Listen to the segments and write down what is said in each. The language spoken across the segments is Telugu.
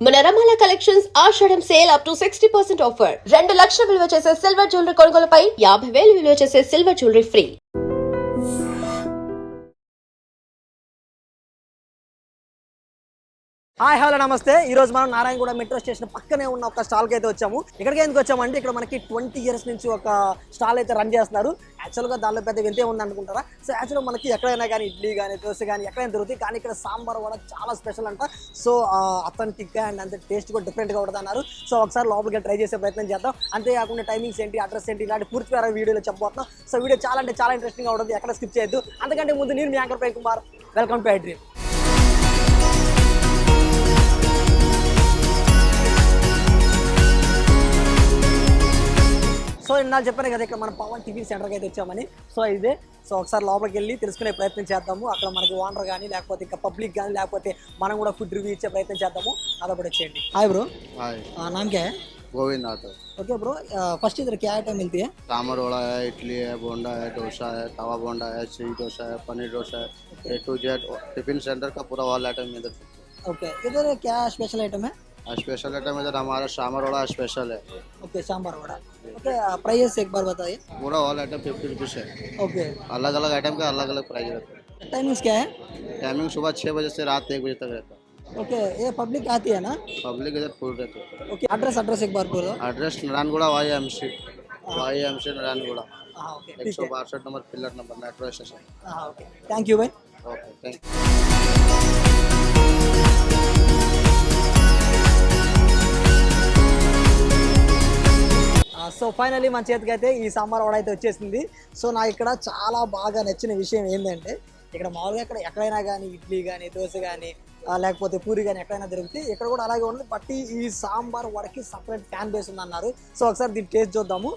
మన Ramala collections Ashadam sale up to 60% offer. 2 లక్షల విలువ చేసే సిల్వర్ జ్యువెలరీ కొనుగోలుపై 50,000 విలువ చేసే silver jewellery free. Hi hello నమస్తే. ఈ రోజు మనం నారాయణగూడ మెట్రో స్టేషన్ పక్కనే ఉన్న ఒక స్టాల్కి అయితే వచ్చాము. ఇక్కడికి ఎందుకు వచ్చామంటే ఇక్కడ మనకి 20 years నుంచి ఒక స్టాల్ అయితే రన్ చేస్తున్నారు. యాక్చువల్గా దానిలో పెద్ద వింతే ఉంది అనుకుంటారా? సో యాక్చువల్గా మనకి ఎక్కడైనా కానీ ఇడ్లీ కానీ దోశ కానీ ఎక్కడైనా దొరుకుతాయి, కానీ ఇక్కడ సాంబార్ కూడా చాలా స్పెషల్ అంట. సో అథెంటిక్గా అండ్ అంతే టేస్ట్ కూడా డిఫరెంట్గా ఉంటుంది అన్నారు. సో ఒకసారి లోపలికి ట్రై చేసే ప్రయత్నం చేద్దాం. అంతేకాకుండా టైమింగ్స్ ఏంటి, అడ్రస్ ఏంటి, ఇలాంటి పూర్తి వీడియోలో చెప్పబోతున్నాం. సో వీడియో చాలా అంటే చాలా ఇంట్రెస్టింగ్గా ఉంటుంది, ఎక్కడ స్కిప్ చేయొద్దు. అంతకంటే ముందు నేను మీ anchor Prem Kumar, welcome to iDream. So ఇన్నాళ్ళు చెప్పాను కదా ఇక్కడ మనం పవన్ టిఫిన్ సెంటర్కి అయితే వచ్చామని. సో ఇదే. సో ఒకసారి లోపలికి వెళ్ళి తెలుసుకునే ప్రయత్నం చేద్దాము. అక్కడ మనకి ఓనర్ కానీ లేకపోతే ఇంకా పబ్లిక్ కానీ లేకపోతే మనం కూడా ఫుడ్ రివ్యూ ఇచ్చే ప్రయత్నం చేద్దాము. అదొకటి వచ్చేయండి. హాయ్ బ్रो. हाय नाम क्या है? Govind auto. Okay bro, first इधर क्या आइटम मिलती है? सांभर वड़ा है, इडली है, बोंडा है, डोसा है, तवा बोंडा है, स्वीट डोसा है, पनीर डोसा है, A to Z tiffin centre का पूरा ऑल आइटम इधर। ओके, इधर क्या स्पेशल आइटम है? स्पेशल आइटम इधर हमारा सांभर वड़ा स्पेशल है। Okay, sambar vada. Okay, price एक बार बताइए. पूरा ऑल आइटम 50 रुपीज़ है। ओके, अलग अलग आइटम का अलग अलग प्राइस रहता है। टाइमिंग्स क्या है? टाइमिंग सुबह 6 बजे से रात 1 बजे तक रहता है। ओके, ये पब्लिक आती है ना? पब्लिक इधर फुल रहते हैं। ओके, एड्रेस एक बार बोलो. एड्रेस नारायणगुड़ा YMC नारायणगुड़ा हाँ ओके, ठीक है. 162 number pillar number metro station. हाँ ओके, थैंक यू भाई. Okay thank you. So finally మన చేతికి అయితే ఈ సాంబార్ వడ అయితే వచ్చేసింది. సో నాకు ఇక్కడ చాలా బాగా నచ్చిన విషయం ఏంటంటే ఇక్కడ మామూలుగా ఎక్కడైనా కానీ ఇడ్లీ కానీ దోశ కానీ లేకపోతే పూరి కానీ ఎక్కడైనా దొరుకుతాయి, ఇక్కడ కూడా అలాగే ఉంది. బట్ ఈ సాంబార్ వడకి సపరేట్ ఫ్యాన్ బేస్ ఉంది అన్నారు. సో ఒకసారి దీన్ని టేస్ట్ చూద్దాము.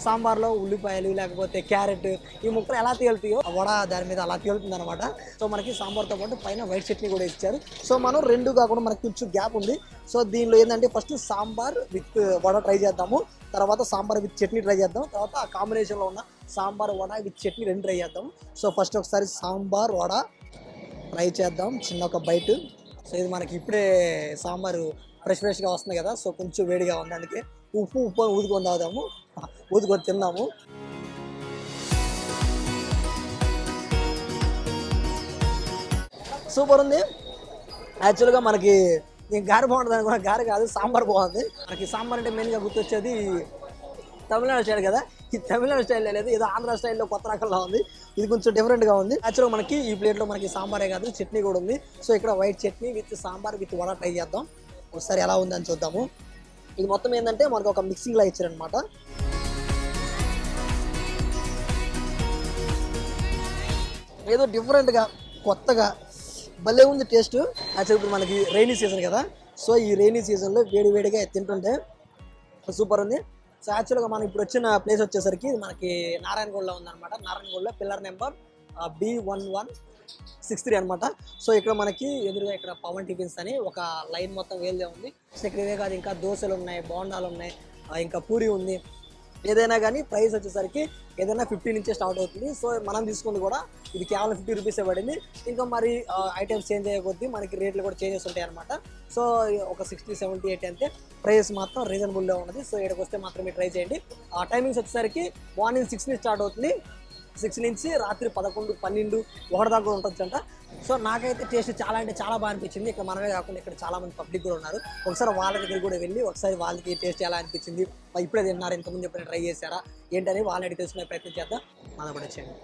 సాంబార్లో ఉల్లిపాయలు లేకపోతే క్యారెట్ ఈ ముక్కలు ఎలా తేలుతాయో వడ దాని మీద అలా తేలుతుంది అనమాట. సో మనకి సాంబార్తో పాటు పైన వైట్ చట్నీ కూడా ఇచ్చారు. సో మనం రెండు కాకుండా మనకి కొంచెం గ్యాప్ ఉంది. సో దీనిలో ఏంటంటే first sambar with vada try చేద్దాము, తర్వాత సాంబార్ విత్ చట్నీ ట్రై చేద్దాం, తర్వాత ఆ కాంబినేషన్లో ఉన్న సాంబార్ వడ విత్ చట్నీ రెండు ట్రై చేద్దాం. సో ఫస్ట్ ఒకసారి సాంబార్ వడ ట్రై చేద్దాం, చిన్న ఒక బైట్. సో ఇది మనకి ఇప్పుడే సాంబారు ఫ్రెష్గా వస్తుంది కదా, సో కొంచెం వేడిగా ఉంది, అందుకే ఉప్పు ఊదుకొని తాగుదాము, ఊదుకొని తిందాము. సూపర్ ఉంది. యాక్చువల్గా మనకి గారె బాగుంటుంది అనుకున్నా, గారె కాదు సాంబార్ బాగుంది. మనకి సాంబార్ అంటే మెయిన్గా గుర్తొచ్చేది తమిళనాడు స్టైల్ కదా, ఈ తమిళనాడు స్టైల్లో లేదు, ఏదో ఆంధ్ర స్టైల్లో కొత్త రకంలో ఉంది. ఇది కొంచెం డిఫరెంట్గా ఉంది. యాక్చువల్గా మనకి ఈ ప్లేట్లో మనకి సాంబారే కాదు చట్నీ కూడా ఉంది. సో ఇక్కడ white chutney with sambar with vada try చేద్దాం, ఒకసారి ఎలా ఉందని చూద్దాము. ఇది మొత్తం ఏంటంటే మనకు ఒక మిక్సింగ్లా ఇచ్చారనమాట. ఏదో డిఫరెంట్గా కొత్తగా భలే ఉంది టేస్ట్. యాక్చువల్ ఇప్పుడు మనకి రైనీ సీజన్ కదా, సో ఈ రైనీ సీజన్లో వేడిగా తింటుంటే సూపర్ ఉంది. సో యాక్చువల్గా మనం ఇప్పుడు వచ్చిన ప్లేస్ వచ్చేసరికి మనకి నారాయణగూడలో ఉందన్నమాట. నారాయణగూడలో పిల్లర్ నెంబర్ B1163 అనమాట. సో ఇక్కడ మనకి ఎదురుగా ఇక్కడ పవన్ టిఫిన్స్ అని ఒక లైన్ మొత్తం వేలుదే ఉంది. సో ఇక్కడ ఇవే కాదు, ఇంకా దోశలు ఉన్నాయి, బోండాలు ఉన్నాయి, ఇంకా పూరి ఉంది. ఏదైనా కానీ ప్రైస్ వచ్చేసరికి ఏదైనా 50 నుంచే స్టార్ట్ అవుతుంది. సో మనం తీసుకుంది కూడా ఇది కేవలం 50 రూపీసే పడింది. ఇంకా మరి ఐటమ్స్ చేంజ్ అయ్యే కొద్దీ మనకి రేట్లు కూడా చేంజెస్ ఉంటాయి అనమాట. సో ఒక 60, 70, 80 అంతే. ప్రైస్ మాత్రం రీజనబుల్గా ఉన్నది. సో ఇక్కడికి వస్తే మాత్రమే ట్రై చేయండి. టైమింగ్స్ వచ్చేసరికి మార్నింగ్ 6 నుంచి స్టార్ట్ అవుతుంది, 6 నుంచి రాత్రి 11, 12, 1 దాకా ఉంటుంది అంట. సో నాకైతే టేస్ట్ చాలా అంటే చాలా బాగా అనిపించింది. ఇక్కడ మనమే కాకుండా ఇక్కడ చాలా మంది పబ్లిక్ కూడా ఉన్నారు. ఒకసారి వాళ్ళ దగ్గర కూడా వెళ్ళి ఒకసారి వాళ్ళకి టేస్ట్ ఎలా అనిపించింది, ఇప్పుడే తిన్నారు, ఇంతకుముందు ఎప్పుడైనా ట్రై చేశారా ఏంటని వాళ్ళని తెలుసుకునే ప్రయత్నం చేద్దాం. మనం కూడా చేయండి.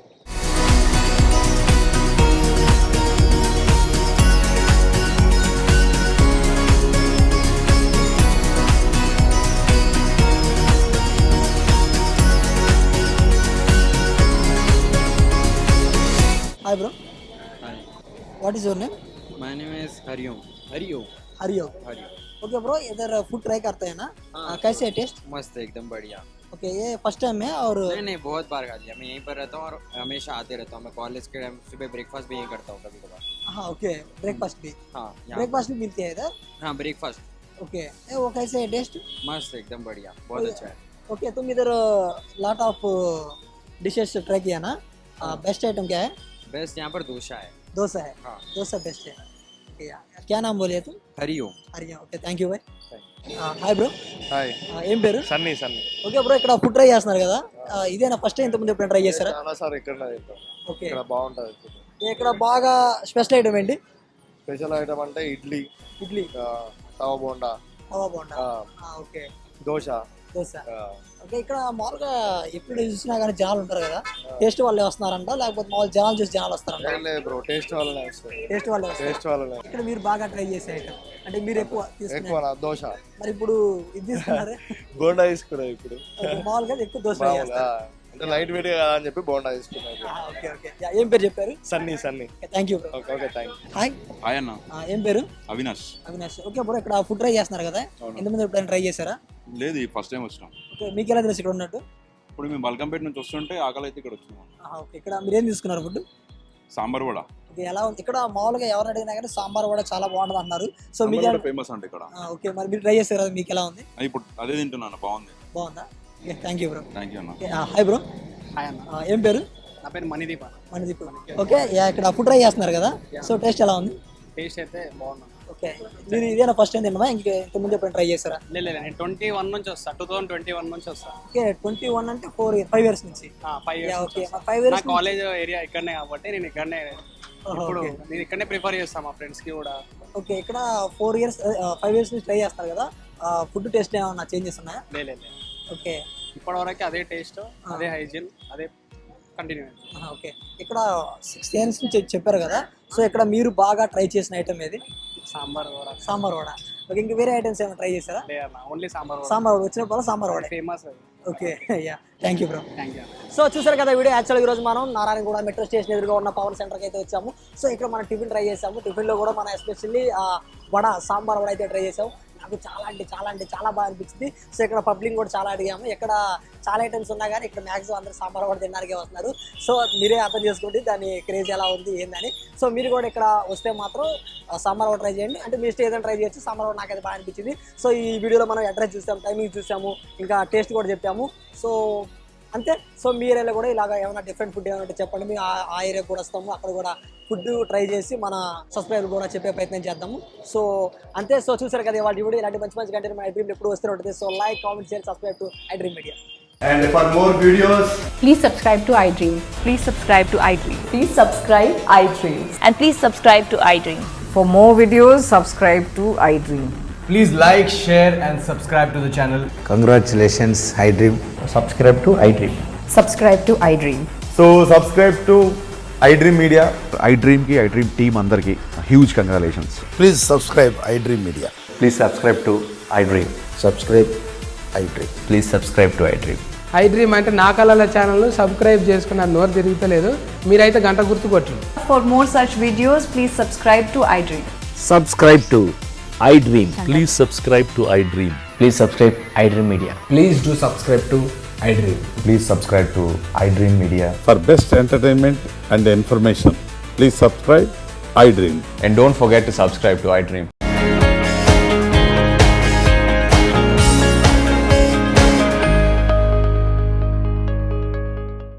Hi bro. Hi, What is your name? my name is Hariom. Hariom. Hariom. Okay bro, इधर फूड ट्राई करते हैं ना? कैसे है टेस्ट? मस्त है, एकदम बढ़िया। ओके, ये फर्स्ट टाइम है और नहीं बहुत बार खा लिया, मैं यहीं पर रहता हूँ और हमेशा आते रहता हूँ। मैं कॉलेज के टाइम सुबह ब्रेकफास्ट भी यहीं करता हूँ कभी कभार। हाँ ओके, ब्रेकफास्ट भी. हाँ यहाँ ब्रेकफास्ट भी मिलती है इधर? हाँ ब्रेकफास्ट ओके, वो कैसे है टेस्ट? मस्त है, एकदम बढ़िया, बहुत अच्छा है। ओके, तुम इधर लॉट ऑफ डिशेस ट्राई किया ना? बेस्ट आइटम क्या है? बेस्ट यहाँ पर डोसा है। डोसा है. हाँ डोसा बेस्ट है. क्या नाम बोले तुम? Hariom Hariya. Okay, thank you bye. Hi bro. Hi ఏం పేరు? సన్నీ ఓకే బ్రో, ఇక్కడ ఫుడ్ ట్రై చేస్తున్నారు కదా, ఇదేనా ఫస్ట్ టైం ఇంతకుముందు ఎప్పుడైనా ట్రై చేస్తారా? చాలా సార్ ఇక్కడ ఓకే, బాగుంటుంది. ఇక్కడ బాగా స్పెషల్ ఐటమ్ ఏంటి? స్పెషల్ ఐటమ్ అంటే ఇడ్లీ, ఇడ్లీ, తవ బోండా, తవా బోండా. ఓకే, దోశ. దోశ. ఓకే, ఇక్కడ మామూలుగా ఎప్పుడు చూసినా కానీ జనాలు ఉంటారు కదా, టేస్ట్ వాళ్ళే వస్తున్నారంట లేకపోతే మామూలు జనాలు చూసి జనాలు వస్తారంట? లేదు బ్రో, టేస్ట్ వల్లనే వస్తుంది. టేస్ట్ వాళ్ళే వస్తారు. టేస్ట్ వల్లనే. ఇక్కడ మీరు బాగా ట్రై చేసే ఐటమ్ అంటే మీరు ఎక్కువ తీసుకున్నారు. ఎక్కువ దోశ, మరి ఇప్పుడు ఇది తీసుకున్నారే బోండా తీసుకున్నా ఇప్పుడు. మామూలుగా ఎక్కువ దోశ ట్రై చేస్తారు. అంటే లైట్ వెయిట్ కదా అని చెప్పి బోండా తీసుకున్నాను. ఓకే ఓకే, ఏం పేరు చెప్పారు? Sunny. Thank you. Okay okay, thank you. Hi. Hi అన్న, ఏం పేరు? అవినాష్. అవినాష్. ఓకే బ్రో, ఇక్కడ ఫుడ్ ట్రై చేస్తున్నారు కదా, ఎంతమంది ఎప్పుడైనా ట్రై చేశారా? లేదు, ఫస్ట్ టైం వచ్చినాం. ఓకే, మీకు ఎలా తెలుసు ఇక్కడ ఉన్నట్టు? ఇప్పుడు మేము బల్కంపేట నుంచి వస్తుంటే ఆకలి అయితే ఇక్కడ వచ్చినాం. ఓకే, ఇక్కడ మీరు ఏం తీసుకున్నారు ఫుడ్? సాంబార్ వడ. ఓకే, ఎలా ఉంది ఇక్కడ? మామూలుగా ఎవరు అడిగినా కానీ సాంబార్ కూడా చాలా బాగుంటుంది అన్నారు. సో మీకు సాంబార్ వడ ఫేమస్ అంటే ఇక్కడ. ఓకే, మరి మీరు ట్రై చేస్తారు కదా, మీకు ఎలా ఉంది? ఇప్పుడు అదే తింటున్నాను, బాగుంది. బాగుందా? Okay, thank you bro. Thank you అన్న. Hi bro. హాయ్ అన్న, ఏం పేరు? నా పేరు మణిదీప్. మణిదీప్. ఓకే, ఇక్కడ ఫుడ్ ట్రై చేస్తున్నారు కదా, సో టేస్ట్ ఎలా ఉంది? టేస్ట్ అయితే బాగున్నాను. ఓకే, మీరు ఇదేనా ఫస్ట్ టైం తిన్నామా, ఇంతకుముందు ఎప్పుడైనా ట్రై చేస్తారా? లేదు నేను 21 నుంచి వస్తా, 2021 నుంచి వస్తా. ఓకే, 21 అంటే 5 ఇయర్స్ నుంచి. 5 Yeah, ఇయర్స్ okay, 5 years నా కాలేజ్ ఏరియా ఇక్కడనే కాబట్టి నేను ఇక్కడనే ఇప్పుడు ఓకే. నేను ఇక్కడనే ప్రిఫర్ చేస్తాను మా ఫ్రెండ్స్ కి కూడా. ఓకే, ఇక్కడ 4 ఇయర్స్ 5 ఇయర్స్ నుంచి ట్రై చేస్తారు కదా, ఫుడ్ టేస్ట్ ఏమన్నా చేంజెస్ ఉన్నాయా? లేదు ఓకే. ఇప్పటి వరకు అదే టేస్ట్, అదే హైజీన్, అదే కంటిన్యూ. ఓకే, ఇక్కడ 6 ఇయర్స్ నుంచి చెప్పారు కదా, సో ఇక్కడ మీరు బాగా ట్రై చేసిన ఐటమ్ ఏది? సాంబార్ కూడా సాంబార్ వడ. ఓకే, ఇంకా వేరే ఐటమ్స్ ఏమైనా ట్రై చేశారా? లేదన్న, ఓన్లీ సాంబార్ కూడా సాంబార్ వడ వచ్చినప్పుడు sambar vada. Famous. Okay, yeah, thank you bro. Thank you. So చూసారు కదా వీడియో. యాక్చువల్గా ఈరోజు మనం నారాయణగూడ మెట్రో స్టేషన్ ఎదురుగా ఉన్న పవన్ సెంటర్కి అయితే వచ్చాము. సో ఇక్కడ మనం టిఫిన్ ట్రై చేసాము. టిఫిన్లో కూడా మనం ఎస్పెషల్లీ వడ, సాంబార్ వడ అయితే ట్రై చేసాము. నాకు చాలా బాగా అనిపించింది. సో ఇక్కడ పబ్లిక్ కూడా చాలా అడిగాము, ఇక్కడ చాలా ఐటమ్స్ ఉన్నా కానీ ఇక్కడ మ్యాక్సిమం అందరూ సాంబార్ వడ తినడానికే వస్తున్నారు. సో మీరే అర్థం చేసుకోండి దాని క్రేజ్ ఎలా ఉంది ఏందని. సో మీరు కూడా ఇక్కడ వస్తే మాత్రం సాంబార్ వడ ట్రై చేయండి. అంటే మీ స్టే ఏదైనా ట్రై చేయొచ్చు. సాంబార్ వడ నాకైతే బాగా అనిపించింది. సో ఈ వీడియోలో మనం అడ్రస్ చూసాము, టైమింగ్ చూసాము, ఇంకా టేస్ట్ కూడా చెప్పాము. సో అంతే. సో మీ ఏరియాలో కూడా ఇలాగ ఏమైనా డిఫరెంట్ ఫుడ్ ఏమైనా చెప్పండి, మేము ఆ ఏరియాకి కూడా వస్తాము, అక్కడ కూడా ఫుడ్ ట్రై చేసి మన సబ్స్క్రైబర్ కూడా చెప్పే ప్రయత్నం చేద్దాము. సో అంతే. సో చూసారు కదా వాళ్ళ వీడియో. ఇలాంటి మంచి కంటెంట్ మన iDream ఎప్పుడు వస్తూనే ఉంటుంది. So like, comment, share, subscribe to iDream Media. And for more videos, Please subscribe to iDream. Please subscribe to iDream. Please subscribe iDream. And please subscribe to iDream. For more videos, subscribe to iDream. please like, share and subscribe to the channel. Congratulations, iDream. Subscribe to iDream. Subscribe to iDream. So subscribe to iDream Media. iDream team అందరికి huge congratulations. Please subscribe iDream Media. Please subscribe to iDream. Subscribe iDream. Please subscribe to iDream. iDream అంటే నా కళల ఛానల్ సబ్స్క్రైబ్ చేసుకున్న నోరు తిరుగుతలేదు, మీరైతే గంట గుర్తు కొట్టండి. For more such videos, please subscribe to iDream. Subscribe to iDream. Please subscribe to iDream. Please subscribe iDream Media. Please do subscribe to iDream. Please subscribe to iDream Media. For best entertainment and information, please subscribe iDream. And don't forget to subscribe to iDream.